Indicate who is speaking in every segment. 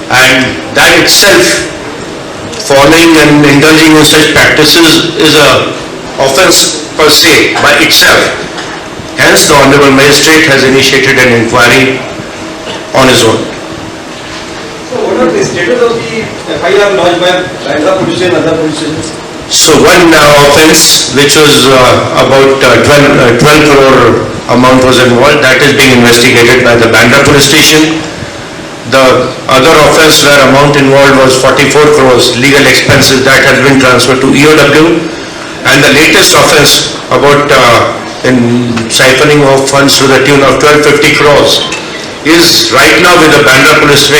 Speaker 1: and that itself, following and indulging in such practices is a offence per se by itself. Hence, the Honorable Magistrate has initiated an inquiry on his own.
Speaker 2: So what are the status of the FIR lodged by Bandra police and other police stations?
Speaker 1: So one offence which was about 12 crore amount was involved, that is being investigated by the Bandra police station. The other offence where amount involved was 44 crores legal expenses, that has been transferred to EOW. And the latest offence about in siphoning of funds to the tune of 1250 crores is right now with the Bandra police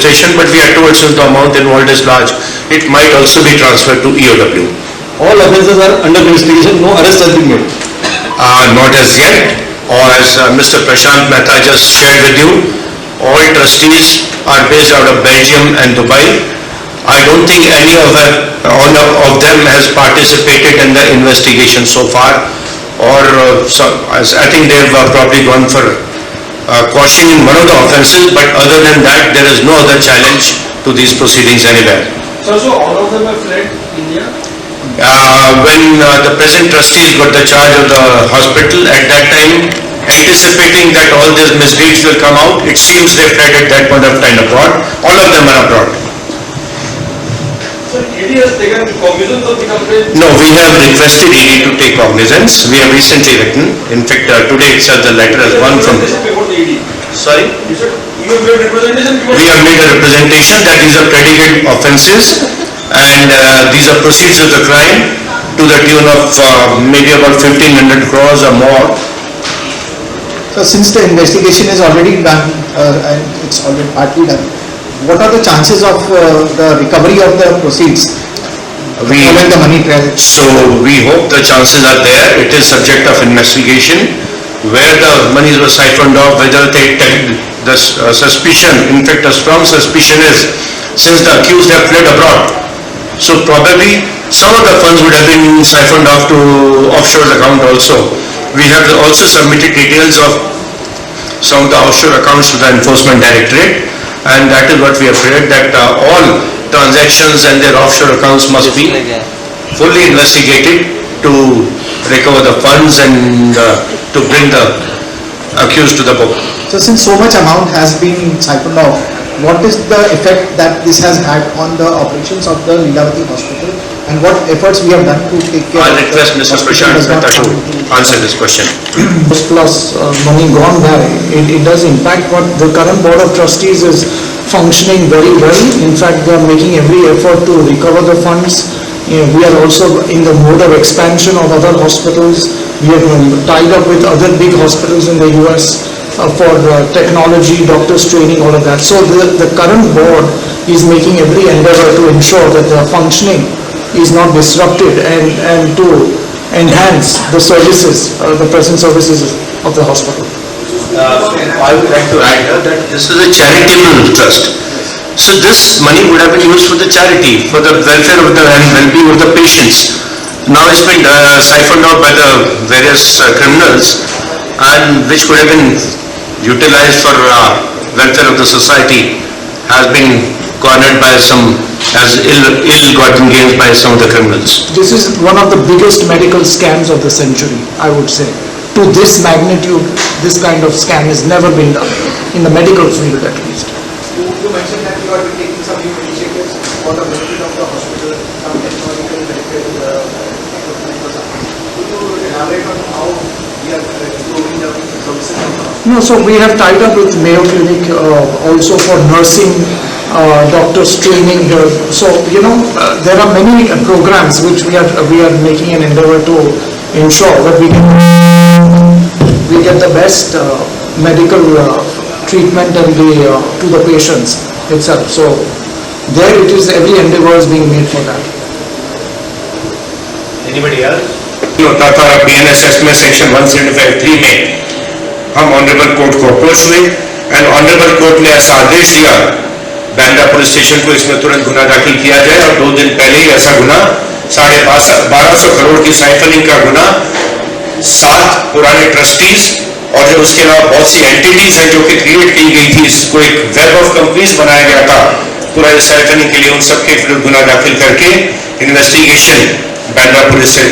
Speaker 1: station, but we are told since the amount involved is large, it might also be transferred to EOW.
Speaker 2: All offences are under investigation, no arrest has been made.
Speaker 1: Not as yet, or as Mr. Prashant Mehta just shared with you, all trustees are based out of Belgium and Dubai. I don't think any of them has participated in the investigation so far, or I think they've probably gone for caution in one of the offences, but other than that, there is no other challenge to these proceedings anywhere.
Speaker 2: So all of them have fled India?
Speaker 1: When the present trustees got the charge of the hospital, at that time, anticipating that all these misdeeds will come out, it seems they fled at that point of time abroad. All of them are abroad.
Speaker 2: So ED has taken cognizance of the complaint?
Speaker 1: No, we have requested ED to take cognizance. We have recently written. In fact, today itself the letter has gone from... Sorry?
Speaker 2: You said you have made representation?
Speaker 1: We have made a representation that these are predicate offences and these are proceeds of the crime to the tune of maybe about 1500 crores or more.
Speaker 3: So since the investigation is already done and it's already partly done, what are the chances of the recovery of the proceeds? Following the money trail?
Speaker 1: So we hope the chances are there. It is subject of investigation. Where the monies were siphoned off, whether they the suspicion, in fact a strong suspicion is, since the accused have fled abroad, so probably some of the funds would have been siphoned off to offshore account also. We have also submitted details of some of the offshore accounts to the Enforcement Directorate, and that is what we have said, that all transactions and their offshore accounts must be fully investigated to recover the funds and to bring the accused to the book.
Speaker 3: So since so much amount has been siphoned off, what is the effect that this has had on the operations of the Lilavati hospital, and what efforts we have done to take care
Speaker 1: I
Speaker 3: of
Speaker 1: request Mr. Prashant Mehta to answer this question.
Speaker 4: Plus money gone by, it does impact what the current board of trustees is functioning very well. In fact, they are making every effort to recover the funds. We are also in the mode of expansion of other hospitals. We have tied up with other big hospitals in the US for technology, doctors training, all of that. So the current board is making every endeavor to ensure that the functioning is not disrupted and to enhance the services, the present services of the hospital.
Speaker 1: I would like to add here that this is a charitable trust. So this money would have been used for the charity, for the welfare of the and well-being of the patients. Now it's been siphoned out by the various criminals, and which could have been utilized for welfare of the society, has been cornered by some as ill-gotten gains by some of the criminals.
Speaker 4: This is one of the biggest medical scams of the century, I would say. To this magnitude, this kind of scam has never been done, in the medical field at least.
Speaker 3: You mentioned that you are taking some new initiatives for the benefit of the hospital, some technological benefit equipment or something. Could you elaborate on how we are improving the services of the hospital?
Speaker 4: No, so we have tied up with Mayo Clinic also for nursing, doctors training here. So, there are many programs which we are making an endeavor to ensure that we get the best medical treatment and to the patients itself. So there it is, every endeavor is being made for that.
Speaker 1: Anybody else? होता था BNSS में section 175(3) में हम honourable court को approach हुए and honourable court ने ऐसा आदेश दिया बांद्रा पुलिस स्टेशन को इसमें तुरंत गुना दाखिल किया जाए, और 2 दिन पहले ही ऐसा गुना 1250 करोड़ की साइफनिंग का गुना 7 पुराने ट्रस्टीज और जो उसके अलावा बहुत सी एंटिटीज हैं जो कि क्रिएट की गई थी, इसको एक वेब ऑफ कंपनीज बनाया गया था पूरा साइफनिंग के लिए, उन सबके विरुद्ध गुना दाखिल करके इन्वेस्टिगेशन बांद्रा पुलिस ने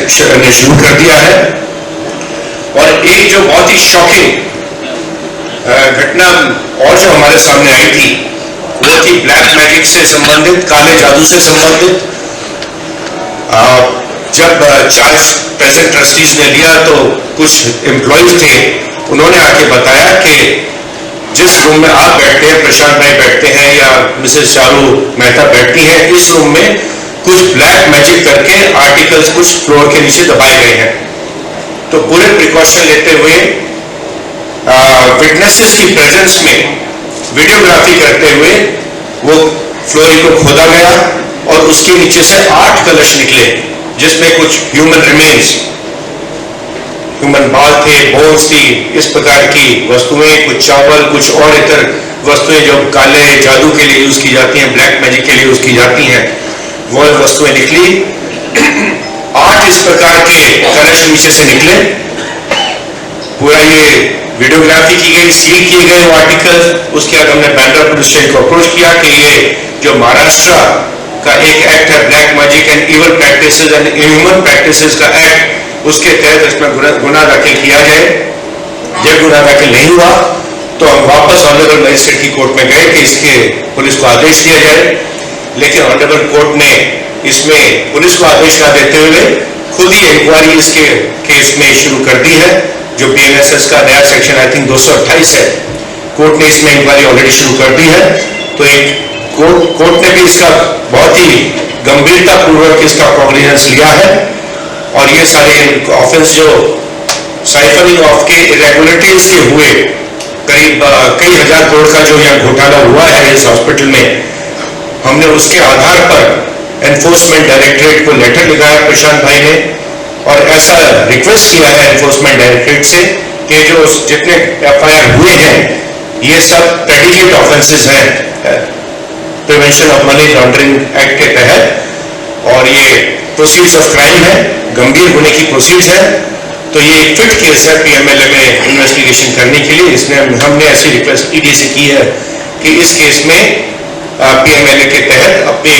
Speaker 1: शुरू कर दिया है। और एक जो बहुत ही शॉकिंग घटना और जो हमारे सामने आई थी वो थी ब्लैक मैजिक से संबंधित, काले जादू से संबंधित। जब चार्ज प्रेजेंट ट्रस्टीज ने लिया तो कुछ एम्प्लॉयज थे, उन्होंने आके बताया कि जिस रूम में आप बैठते हैं, प्रशांत भाई बैठते हैं या मिसेस चारू मेहता बैठती हैं, इस रूम में कुछ ब्लैक मैजिक करके आर्टिकल्स कुछ फ्लोर के नीचे दबाए गए हैं। तो पूरे प्रिकॉशन लेते हुए विटनेसेस की प्रेजेंस में वीडियोग्राफी करते हुए वो फ्लोरिंग को खोदा गया और उसके नीचे से 8 कलश निकले जिसमें कुछ ह्यूमन रिमेन्स, ह्यूमन बाल थे, बोन्स थी, इस प्रकार की वस्तुएं, कुछ चावल, कुछ और इतर वस्तुएं जो काले जादू के लिए यूज की जाती हैं, ब्लैक मैजिक के लिए यूज की जाती हैं, वो वस्तुएं निकली। 8 इस प्रकार के कलश नीचे से निकले। पूरा ये वीडियोग्राफी की गई, सील किए गए वो आर्टिकल। उसके बाद हमने बांद्रा पुलिस स्टेशन को अप्रोच किया कि ये जो महाराष्ट्र का एक एक्ट है black magic and evil practices and inhuman practices का एक्ट, उसके तहत इसमें गुना दाखिल किया जाए। जब गुना दाखिल नहीं हुआ तो हम वापस ऑनरेबल मजिस्ट्रेट की कोर्ट में गए कि इसके पुलिस को आदेश दिया जाए, लेकिन ऑनरेबल कोर्ट ने इसमें पुलिस को आदेश न देते हुए खुद ही इंक्वायरी इसके केस में शुरू कर दी है। जो BNSS का नया सेक्शन आई थिंक 228 है, कोर्ट ने इसमें इंक्वायरी ऑलरेडी शुरू कर दी है। तो एक कोर्ट ने भी इसका बहुत ही गंभीरता पूर्वक इसका कॉग्निजेंस लिया है और ये सारे ऑफेंस जो साइफनिंग ऑफ के इरेगुलरिटीज से हुए, करीब कई हजार करोड़ का जो यहाँ घोटाला हुआ है इस हॉस्पिटल में, हमने उसके आधार पर एनफोर्समेंट डायरेक्टरेट को लेटर लिखा है प्रशांत भाई ने और ऐसा रिक्वेस्ट किया है एनफोर्समेंट डायरेक्टरेट से कि जो जितने FIR हुए हैं ये सब प्रेडिकेट ऑफेंसेस हैं prevention of money laundering act के तहत, और ये प्रोसीड्स ऑफ क्राइम है, गंभीर होने की प्रोसीड्स है। तो ये एक फिट केस है PMLA में इन्वेस्टिगेशन करने के लिए। इसने हमने ऐसी रिक्वेस्ट ED से की है कि इस केस में PMLA के तहत अपनी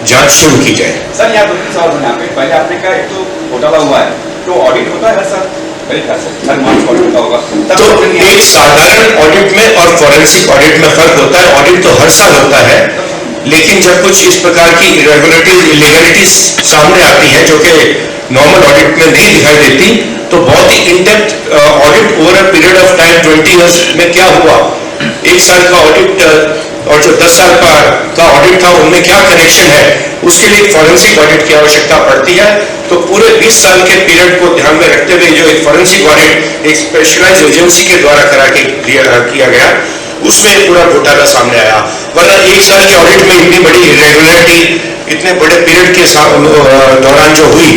Speaker 1: जांच शुरू की जाए।
Speaker 2: सर यहाँ 2-3 सवाल होने पे, पहले आपने कहा एक तो घोटाला हुआ है तो ऑडिट होता है सर, हर मार्च ऑडिट होगा।
Speaker 1: तो एक साधारण ऑडिट में और फॉरेंसिक ऑडिट में फर्क होता है। ऑडिट तो हर साल होता है, लेकिन जब कुछ इस प्रकार की इरेगुलरिटीज, इलीगलिटीज सामने आती हैं जो कि नॉर्मल ऑडिट में नहीं दिखाई देती, तो बहुत ही in depth audit over a period of time 20 years में क्या हुआ, 1 साल का ऑडिट और जो 10 साल का ऑडिट था उनमें क्या कनेक्शन है, उसके लिए फॉरेंसिक ऑडिट की आवश्यकता पड़ती है। तो पूरे 20 साल के पीरियड को ध्यान में रखते हुए जो एक फॉरेंसिक ऑडिट एक स्पेशलाइज्ड एजेंसी के द्वारा करा के किया गया, उसमें पूरा घोटाला सामने आया। वरना 1 साल के ऑडिट में इतनी बड़ी इरेगुलरिटी इतने बड़े पीरियड के दौरान जो हुई,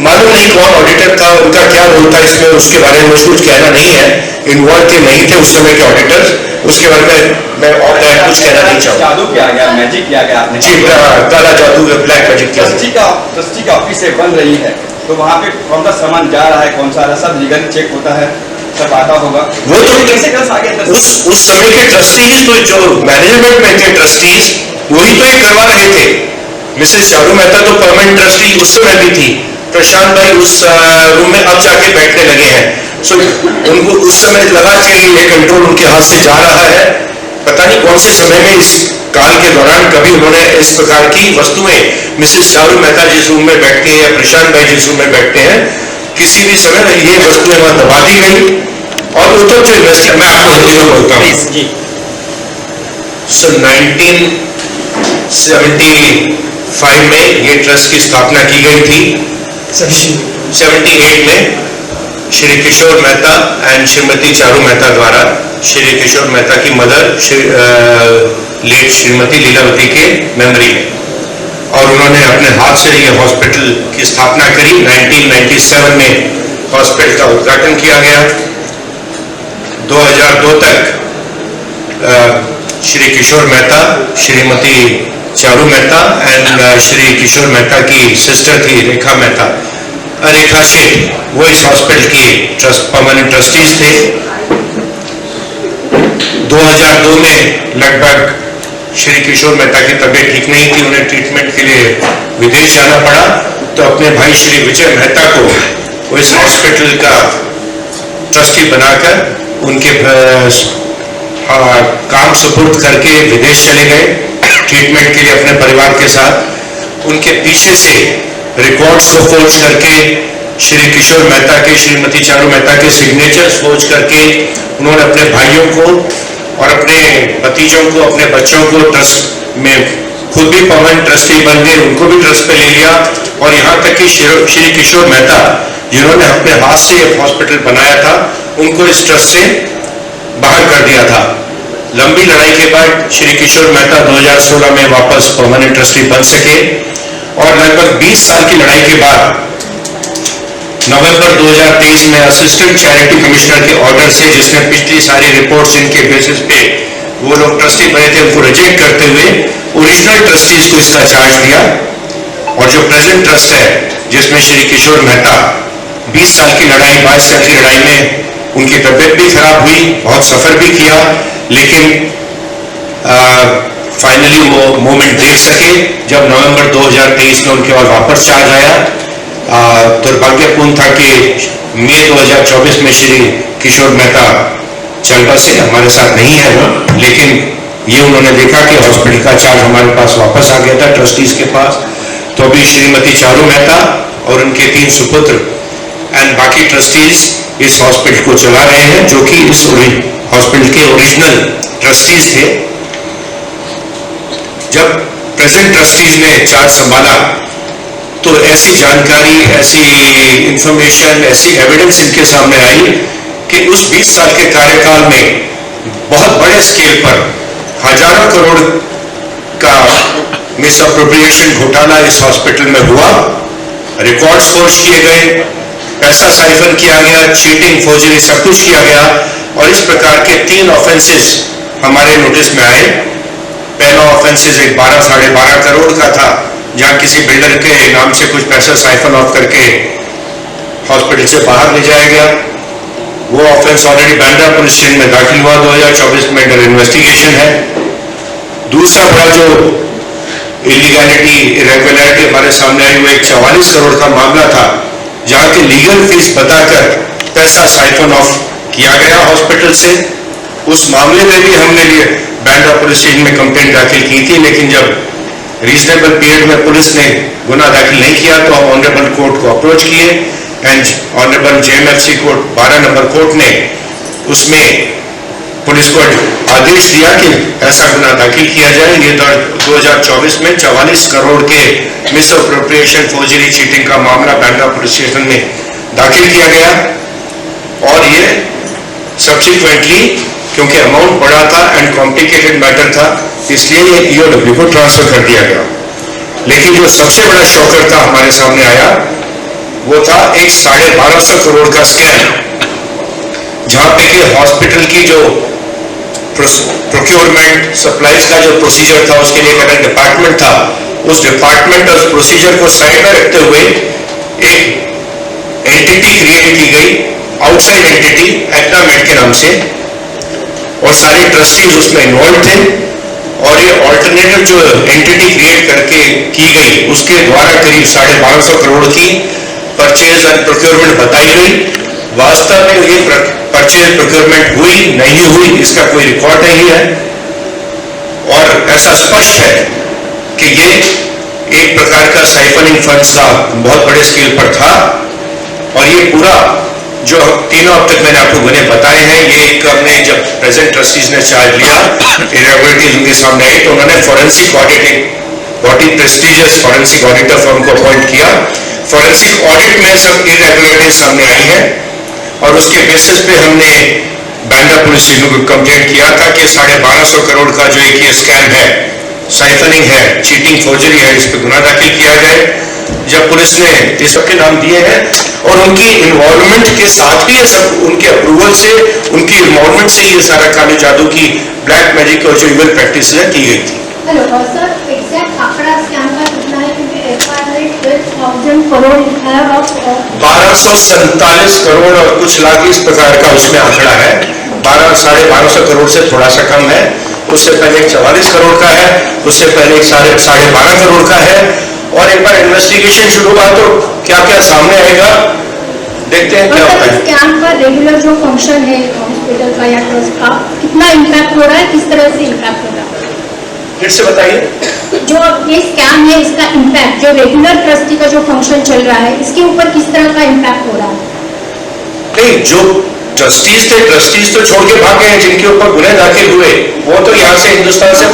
Speaker 1: मालूम नहीं कौन ऑडिटर था, उनका क्या रोल था इसमें, उसके बारे में मुझे कुछ कहना नहीं है। इन्वॉल्व के नहीं थे उस समय के ऑडिटर्स, उसके बारे में मैं और कुछ कहना नहीं चाहूँगा।
Speaker 2: जादू किया गया, मैजिक किया गया आपने
Speaker 1: जी, काला जादू ब्लैक मैजिक किया।
Speaker 2: ट्रस्टी का ऑफिस से बन रही है तो वहाँ पे कौन सा सामान जा रहा है, कौन सा आ रहा है, सब लीगल चेक होता है, सब आता होगा।
Speaker 1: वो तो
Speaker 2: कैसे कर आगे
Speaker 1: उस समय के ट्रस्टीज, तो जो मैनेजमेंट में थे ट्रस्टीज, वही तो ये करवा रहे थे। मिसेस चारू मेहता तो परमानेंट ट्रस्टी उस समय भी थी, प्रशांत भाई उस रूम में अब जाके बैठने लगे हैं। सो उनको उस समय लगा कि ये कंट्रोल उनके हाथ से जा रहा है। पता नहीं कौन से समय में इस काल के दौरान कभी उन्होंने इस प्रकार की वस्तुएं, मिसेस चारू मेहता जिस रूम में बैठती है या प्रशांत भाई जिस रूम में बैठते हैं, किसी भी समय में ये वस्तुएं वहां दबा दी गई। और उधर जो इन्वेस्टर, मैं आपको बोलता हूँ, सो 1975 में ये ट्रस्ट की स्थापना की गई थी। 78 में श्री किशोर मेहता एंड श्रीमती चारू मेहता द्वारा श्री किशोर मेहता की मदर लेट श्रीमती लीलावती के मेमोरी में, और उन्होंने अपने हाथ से ये हॉस्पिटल की स्थापना करी। 1997 में हॉस्पिटल का उद्घाटन किया गया। 2002 तक श्री किशोर मेहता, श्रीमती चारू मेहता एंड श्री किशोर मेहता की सिस्टर थी रेखा मेहता, रेखा शेठ, वो इस हॉस्पिटल की परमानेंट ट्रस्टीज थे। 2002 में लगभग श्री किशोर मेहता की तबीयत ठीक नहीं थी, उन्हें ट्रीटमेंट के लिए विदेश जाना पड़ा, तो अपने भाई श्री विजय मेहता को वो इस हॉस्पिटल का ट्रस्टी बनाकर उनके काम सुपुर्द करके विदेश चले गए ट्रीटमेंट के लिए अपने परिवार के साथ। उनके पीछे से रिकॉर्ड्स को फोर्ज करके श्री किशोर मेहता के, श्रीमती चारू मेहता के सिग्नेचर्स फोर्ज करके उन्होंने अपने भाइयों को और अपने भतीजों को, अपने बच्चों को ट्रस्ट में, खुद भी परमानेंट ट्रस्टी बन गए, उनको भी ट्रस्ट पे ले लिया। और यहाँ तक कि श्री किशोर मेहता जिन्होंने अपने हाथ से एक हॉस्पिटल बनाया था, उनको इस ट्रस्ट से बाहर कर दिया था। लंबी लड़ाई के बाद श्री किशोर मेहता 2016 में वापस परमानेंट ट्रस्टी बन सके और लगभग 20 साल की लड़ाई के बाद नवंबर 2023 में असिस्टेंट चैरिटी कमिश्नर के ऑर्डर से, जिसने पिछली सारी रिपोर्ट्स जिनके बेसिस पे वो लोग ट्रस्टी बने थे उनको रिजेक्ट करते हुए ओरिजिनल ट्रस्टीज को इसका चार्ज दिया। और जो प्रेजेंट ट्रस्ट है जिसमें श्री किशोर मेहता 20 साल की लड़ाई, 22 साल की लड़ाई में उनकी तबीयत भी खराब हुई, बहुत सफर भी किया, लेकिन फाइनली वो मोमेंट देख सके जब नवंबर 2023 में उनके पास वापस चार्ज आया। दुर्भाग्यपूर्ण था कि मई 2024 में श्री किशोर मेहता चल बसे, हमारे साथ नहीं है वो, लेकिन ये उन्होंने देखा कि हॉस्पिटल का चार्ज हमारे पास वापस आ गया था ट्रस्टीज के पास। तो अभी श्रीमती चारू मेहता और उनके 3 सुपुत्र एंड बाकी ट्रस्टीज इस हॉस्पिटल को चला रहे हैं, जो कि इस हॉस्पिटल के ओरिजिनल ट्रस्टीज थे। जब प्रेजेंट ट्रस्टीज ने चार्ज संभाला तो ऐसी जानकारी, ऐसी इंफॉर्मेशन, ऐसी एविडेंस इनके सामने आई कि उस 20 साल के कार्यकाल में बहुत बड़े स्केल पर हजारों करोड़ का मिस अप्रोप्रिएशन घोटाला इस हॉस्पिटल में हुआ। रिकॉर्ड्स फोर्ज किए गए, पैसा साइफन किया गया, चीटिंग, फोर्जरी, सब कुछ किया गया। और इस प्रकार के 3 ऑफेंसेस हमारे नोटिस में आए। पहला ऑफेंसेस एक 12-12.5 करोड़ का था, जहां किसी बिल्डर के नाम से कुछ पैसा साइफन ऑफ करके हॉस्पिटल से बाहर ले जाया गया। वो offence already Bandra police station में दाखिल हुआ, 2024 में अंडर इन्वेस्टिगेशन है। दूसरा बड़ा जो इलीगैलिटी, इरेगुलरिटी हमारे सामने आई, वो एक 44 करोड़ का मामला था, जहां की लीगल फीस बताकर पैसा साइफन ऑफ किया गया हॉस्पिटल से। उस मामले में भी हमने बांद्रा पुलिस स्टेशन में कंप्लेंट दाखिल की थी, लेकिन जब रीजनेबल पीरियड में पुलिस ने गुना दाखिल नहीं किया तो हम ऑनरेबल कोर्ट को अप्रोच किए and honourable JMFC court 12 number court ने उसमें पुलिस को आदेश दिया कि ऐसा गुना दाखिल किया जाए। ये 2024 में 44 करोड़ के मिस अप्रोप्रिएशन, फोर्जरी, चीटिंग का मामला बांद्रा पुलिस स्टेशन में दाखिल किया गया। और ये सब्सिक्वेंटली, क्योंकि अमाउंट बड़ा था एंड कॉम्प्लिकेटेड मैटर था, इसलिए ये ईओडब्ल्यू को ट्रांसफर कर दिया गया। लेकिन जो सबसे बड़ा शॉकर था हमारे सामने आया, वो था एक 1250 करोड़ का स्कैम, जहां पे कि हॉस्पिटल की जो प्रोक्योरमेंट, सप्लाईज का जो प्रोसीजर था, उसके लिए एक अलग डिपार्टमेंट था। उस डिपार्टमेंट और प्रोसीजर को साइड में रखते हुए एक एंटिटी क्रिएट की गई, आउटसाइड एंटिटी, एक्नामेड के नाम से, और सारे ट्रस्टीज उसमें इन्वॉल्व थे। और ये ऑल्टरनेटिव जो एंटिटी क्रिएट करके की गई, उसके द्वारा करीब 1250 करोड़ की परचेज एंड प्रोक्योरमेंट बताई गई। वास्तव में ये परचेज प्रोक्योरमेंट हुई नहीं हुई, इसका कोई रिकॉर्ड नहीं है। और ऐसा स्पष्ट है कि ये एक प्रकार का साइफनिंग फंड्स का बहुत बड़े स्केल पर था। और ये पूरा जो तीनों अब तक मैंने आपको गुने बताए हैं, ये एक हमने जब प्रेजेंट ट्रस्टीज ने चार्ज लिया, इरेगुलरिटीज उनके सामने आई, तो उन्होंने फॉरेंसिक ऑडिटिंग, बहुत ही प्रेस्टिजियस फॉरेंसिक ऑडिटर फर्म को अपॉइंट किया। फॉरेंसिक ऑडिट में सब इरेगुलरिटीज सामने आई है और उसके बेसिस पे हमने बांद्रा पुलिस स्टेशन को कंप्लेंट किया था कि 1250 करोड़ का जो एक ये स्कैम है, साइफनिंग है, चीटिंग, फोर्जरी है, इस पर गुना दाखिल किया जाए। जब पुलिस ने ये सबके नाम दिए हैं और उनकी इन्वॉल्वमेंट के साथ भी ये सब, उनके अप्रूवल से, उनकी इन्वॉल्वमेंट से ये सारा काले जादू की, ब्लैक मैजिक और जो इवल प्रैक्टिस की गई थी।
Speaker 5: हेलो सर, एग्जैक्ट आंकड़ा स्कैम का कितना है, क्योंकि एफआईआर 12,000 करोड़ लिखा है और
Speaker 1: 1247 करोड़ और कुछ लाख इस प्रकार का उसमें आंकड़ा है। 12,500 करोड़ से थोड़ा सा कम है। उससे पहले 44 करोड़ का है, उससे पहले 12.5 करोड़ का है। और एक बार इन्वेस्टिगेशन शुरू हुआ तो क्या क्या सामने आएगा देखते हैं क्या होता है।
Speaker 5: स्कैम का रेगुलर जो फंक्शन है हॉस्पिटल का या ट्रस्ट का कितना इम्पैक्ट हो रहा है, किस तरह से इम्पैक्ट हो रहा है?
Speaker 1: फिर से बताइए।
Speaker 5: जो ये स्कैम है इसका इम्पैक्ट जो रेगुलर ट्रस्टी का जो फंक्शन चल रहा है इसके ऊपर किस तरह का इम्पैक्ट हो रहा है?
Speaker 1: नहीं, जो ट्रस्टीज थे, ट्रस्टीज तो छोड़ के भाग गए हैं। जिनके ऊपर गुने दाखिल हुए वो तो यहाँ से हिंदुस्तान से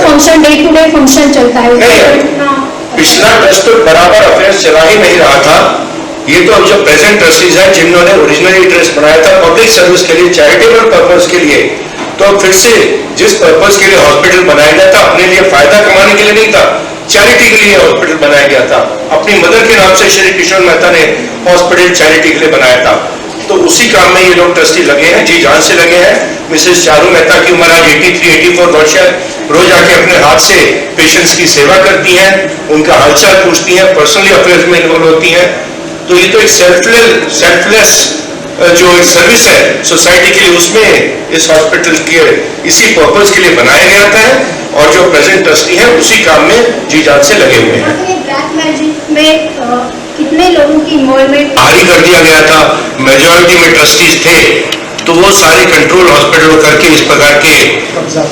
Speaker 5: function day to day function चलता है
Speaker 1: नहीं, पिछला ट्रस्ट तो बराबर अफेयर्स चला ही नहीं रहा था। ये तो अब जो प्रेजेंट ट्रस्टीज हैं जिन्होंने ओरिजिनली ट्रस्ट बनाया था पब्लिक सर्विस के लिए, चैरिटेबल पर्पस के लिए, तो फिर से जिस पर्पस के लिए हॉस्पिटल बनाया गया था अपने लिए फायदा कमाने के लिए नहीं था, चैरिटी के लिए हॉस्पिटल बनाया गया था। अपनी मदर के नाम से श्री किशोर मेहता ने हॉस्पिटल चैरिटी के लिए बनाया था। तो उसी काम में ये लोग ट्रस्टी लगे हैं, जी जान से लगे हैं। मिसेस चारू मेहता की उम्र आज 83-84 वर्ष है। रोज आके अपने हाथ से पेशेंट्स की सेवा करती हैं, उनका हालचाल पूछती हैं, पर्सनली अफेयर्स में इन्वॉल्व होती हैं। तो ये तो एक सेल्फलेस जो एक सर्विस है सोसाइटी के लिए, उसमें इस हॉस्पिटल के इसी पर्पस के लिए बनाया गया था। और जो प्रेजेंट ट्रस्टी है उसी काम में जी जान से लगे हुए हैं।
Speaker 5: ब्लैक मैजिक में कितने लोगों की इन्वॉल्वमेंट
Speaker 1: बाहरी कर दिया गया था। मेजॉरिटी में ट्रस्टीज थे तो वो सारे कंट्रोल हॉस्पिटल करके इस प्रकार के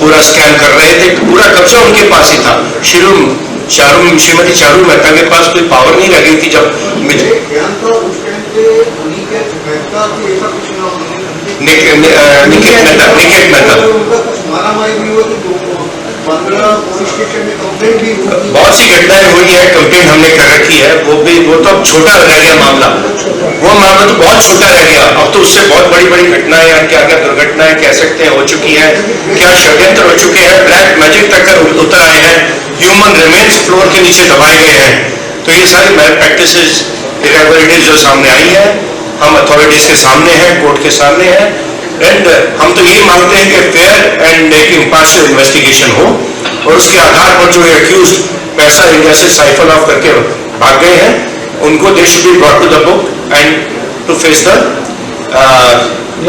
Speaker 1: पूरा स्कैम कर रहे थे। पूरा कब्जा उनके पास ही था। श्रीमती चारू मेहता के पास कोई पावर नहीं लगी थी जब निकेत मेहता बहुत सी घटनाएं हुई है, कंप्लेंट हमने कर रखी है। वो तो अब छोटा रह गया मामला, वो मामला तो बहुत छोटा रह गया। अब तो उससे बहुत बड़ी बड़ी घटनाएं, क्या क्या दुर्घटनाएं कह सकते हैं हो चुकी हैं, क्या षड्यंत्र हो चुके हैं, ब्लैक मैजिक तक उतर आए हैं, ह्यूमन रिमेन्स फ्लोर के नीचे दबाए गए हैं। तो ये सारी मैल प्रैक्टिसेस, इरेगुलरिटीज जो सामने आई है, हम अथॉरिटीज के सामने हैं, कोर्ट के सामने हैं। एंड हम तो ये मांगते हैं कि फेयर एंड एक इम्पार्शियल इन्वेस्टिगेशन हो और उसके आधार पर जो अक्यूज पैसा इंडिया से साइफन ऑफ करके भाग गए हैं उनको they should be brought to the book and to face the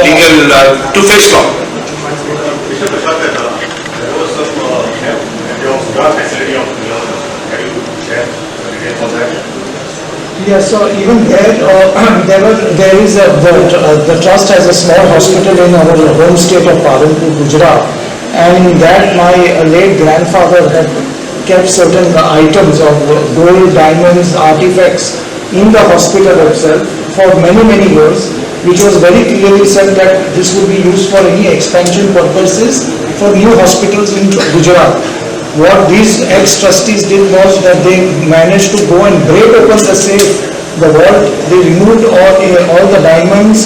Speaker 1: legal to face law.
Speaker 4: Yes, so even there, the trust has a small hospital in our home state of Palanpur, Gujarat, and in that my late grandfather had kept certain items of gold, diamonds, artifacts in the hospital itself for many years, which was very clearly said that this would be used for any expansion purposes for new hospitals in Gujarat. What these ex-trustees did was that they managed to go and break open the safe, the vault. They removed all the diamonds,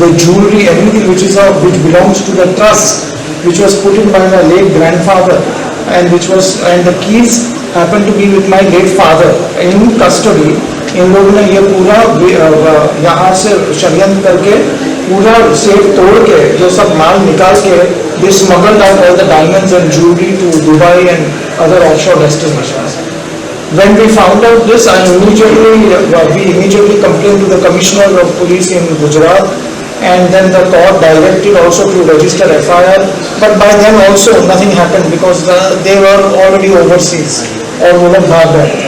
Speaker 4: the jewelry, everything which belongs to the trust, which was put in by my late grandfather, and the keys happened to be with my late father in custody. इन लोगों ने ये पूरा यहाँ से षड्यंत्र करके पूरा safe तोड़ के जो सब माल निकाल के they smuggled out all the diamonds and jewelry to Dubai and other offshore destinations. When we found out this, we immediately complained to the Commissioner of Police in Gujarat, and then the court directed also to register FIR. But by then also nothing happened because they were already overseas or वो लोग भाग गए थे.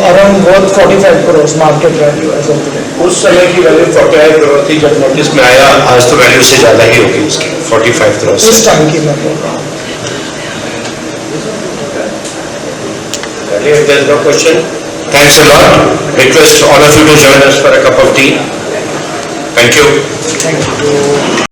Speaker 4: Around worth 45 crores market value as of today.
Speaker 1: उस समय की value 45 crore थी जब नोटिस में आया, आज तो वैल्यू से ज्यादा ही होगी उसकी 45 करोड़।
Speaker 4: उस टाइम की मैं बोल रहा हूँ।
Speaker 1: If there is no question, thanks a lot. Request all of you to join us for a cup of tea. Thank you.
Speaker 4: Thank you.